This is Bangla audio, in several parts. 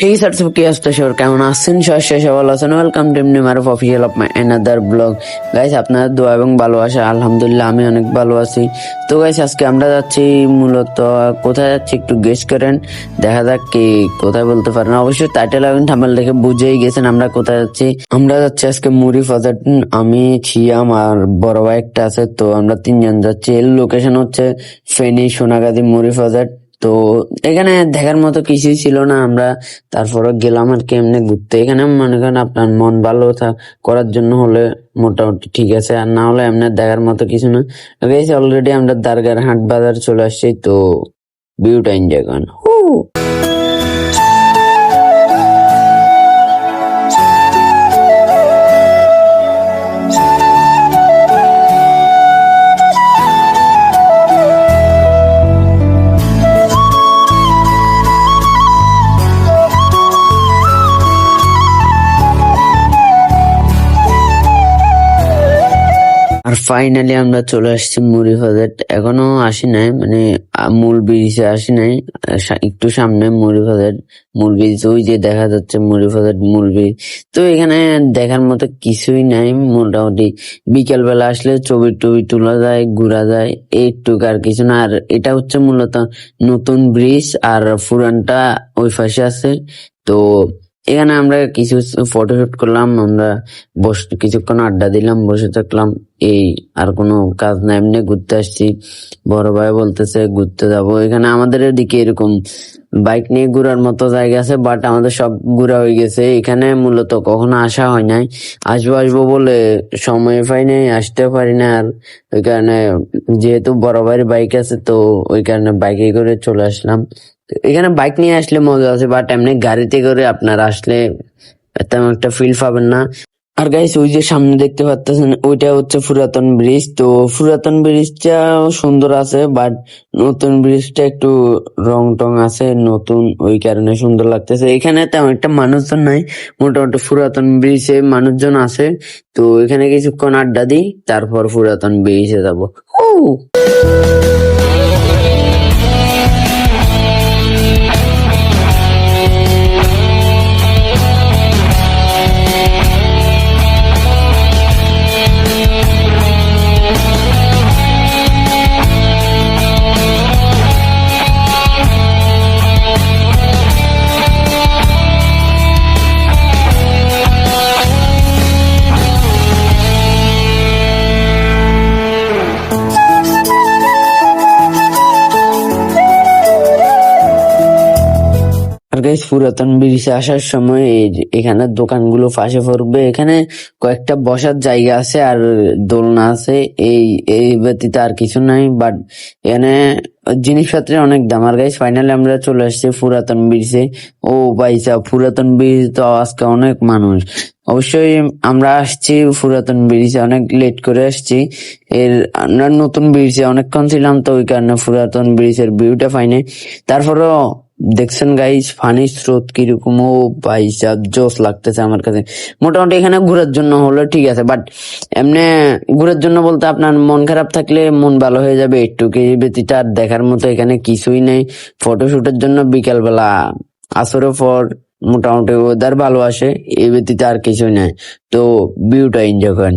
Hey certificate sure কেমন আছেন? সবাই ভালো আছেন? ওয়েলকাম টু নিমারফ official of my another blog. Guys, আপনাদের দোয়া এবং ভালোবাসা আলহামদুলিল্লাহ আমি অনেক ভালো আছি। তো গাইস, আজকে আমরা যাচ্ছি মূলত কোথায় যাচ্ছি একটু গেস করেন, দেখা যাক কি কোথায় বলতে পারেন। অবশ্যই টাইটেল এবং থাম্বনেল দেখে বুঝেই গেছেন আমরা কোথায় যাচ্ছি। আমরা যাচ্ছি আজকে মুড়ি বাজার। আমি ছিয়াম আর বড় ভাই একটা আছে, তো আমরা তিনজন যাচ্ছি। এর লোকেশন হচ্ছে ফেনী সোনাগাজী মুড়ি বাজার। তো এখানে দেখার মতো কিছুই ছিল না, আমরা তারপরে গেলাম আর কি এমনি ঘুরতে। এখানে মনে করেন আপনার মন ভালো করার জন্য হলে মোটামুটি ঠিক আছে, আর না হলে এমনি দেখার মতো কিছু না। অলরেডি আমরা দারগার হাট বাজার চলে আসছি, তো ভিউটা এনজয় করেন। আর ফাইনালি আমরা চলে আসছি মুড়ি বাজার। এখনো আসি নাই, মানে মূল ব্রিজে আসি নাই, একটু সামনে মুড়ি বাজার মূল ব্রিজ, ওই যে দেখা যাচ্ছে মুড়ি বাজার মূল ব্রিজ। তো এখানে দেখার মতো কিছুই নাই, মোটামুটি বিকেল বেলা আসলে ছবি টবি তোলা যায়, ঘোরা যায়, এইটুকু আর কিছু না। আর এটা হচ্ছে মূলত নতুন ব্রিজ, আর পুরানটা ওই পাশে আছে। তো এখানে আমরা কিছু ফটোশুট করলাম, আমরা কিছুক্ষণ আড্ডা দিলাম, বসে থাকলাম, এই আর কোনো কাজ না, এমনি ঘুরতে আসছি। বড় ভাই বলতেছে ঘুরতে যাব। এখানে আমাদের এদিকে এরকম বাইক নিয়ে ঘোরার মতো জায়গা আছে, বাট আমাদের সব ঘোরা হয়ে গেছে। এখানে মূলত কখনো আসা হয় নাই, আসবো আসবো বলে সময় পাই নাই, আসতে পারি না। আর ওই কারণে যেহেতু বড় ভাইয়ের বাইক আছে, তো ওই কারণে বাইকে করে চলে আসলাম। এখানে বাইক নিয়ে আসলে মজা আছে, বাট এমনি গাড়িতে করে আপনার আসলে তেমন একটা ফিল পাবেন না। আর গাইস, ওই যে সামনে দেখতে পাচ্ছেন ওইটা হচ্ছে পুরাতন ব্রিজ। তো পুরাতন ব্রিজটা সুন্দর আছে, বাট নতুন ব্রিজটা একটু রং টং আছে নতুন, ওই কারণে সুন্দর লাগতেছে। এখানে তেমন একটা মানুষজন নাই, মোটামুটি পুরাতন ব্রিজে মানুষজন আছে। তো এখানে কিছুক্ষণ আড্ডা দিই, তারপর পুরাতন ব্রিজে যাবো। আর গাইস, পুরাতন ব্রিজে আসার সময় এখানে দোকানগুলো ফাঁসে পড়বে। এখানে কয়েকটা বসার জায়গা আছে আর দোলনা আছে, এই এই ব্যতীত আর কিছু নাই। বাট এখানে জিনিসপত্রের অনেক দাম। আর গাইস, ফাইনালি আমরা চলে আসছি পুরাতন ব্রিজে। ও ভাই সাহেব, পুরাতন ব্রিজ তো আজকে অনেক মানুষ। অবশ্যই আমরা আসছি পুরাতন ব্রিজে, অনেক লেট করে আসছি। আমরা নতুন ব্রিজে অনেকক্ষণ ছিলাম, তো ওই কারণে পুরাতন ব্রিজের ভিউটা পাইনি। তারপরেও দেখছেন গাইস, পানির স্রোত কিরকম, ও ভাই সাহেব জোস লাগতেছে আমার কাছে। মোটামুটি এখানে ঘোরার জন্য হলো ঠিক আছে, বাট এমনি ঘোরার জন্য বলতে আপনার মন খারাপ থাকলে মন ভালো হয়ে যাবে একটু, এই ব্যতীত আর দেখার মতো এখানে কিছুই নেই। ফটোশুটের জন্য বিকেল বেলা আসরের পর মোটামুটি ওয়েদার ভালো আসে, এই ব্যতীত আর কিছুই নাই। তো ভিউটা এনজয় করেন।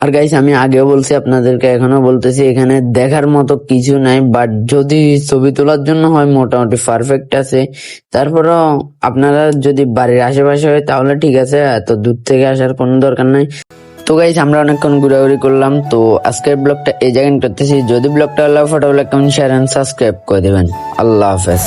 আর গাইস, আমি আগেও বলছি আপনাদেরকে, এখনো বলতেছি, এখানে দেখার মতো কিছু নাই, বাট যদি ছবি তোলার জন্য হয় মোটামুটি পারফেক্ট আছে। তারপরও আপনারা যদি বাড়ির আশেপাশে হয় তাহলে ঠিক আছে, এত দূর থেকে আসার কোনো দরকার নাই। তো গাইস, আমরা অনেকক্ষণ ঘোরাঘুরি করলাম, তো আজকের ব্লগটা এই জায়গায় করতেছি। যদি ব্লগটা ভালো লাগে, photo like, comment, share and subscribe করে দেবেন। আল্লাহ হাফেজ।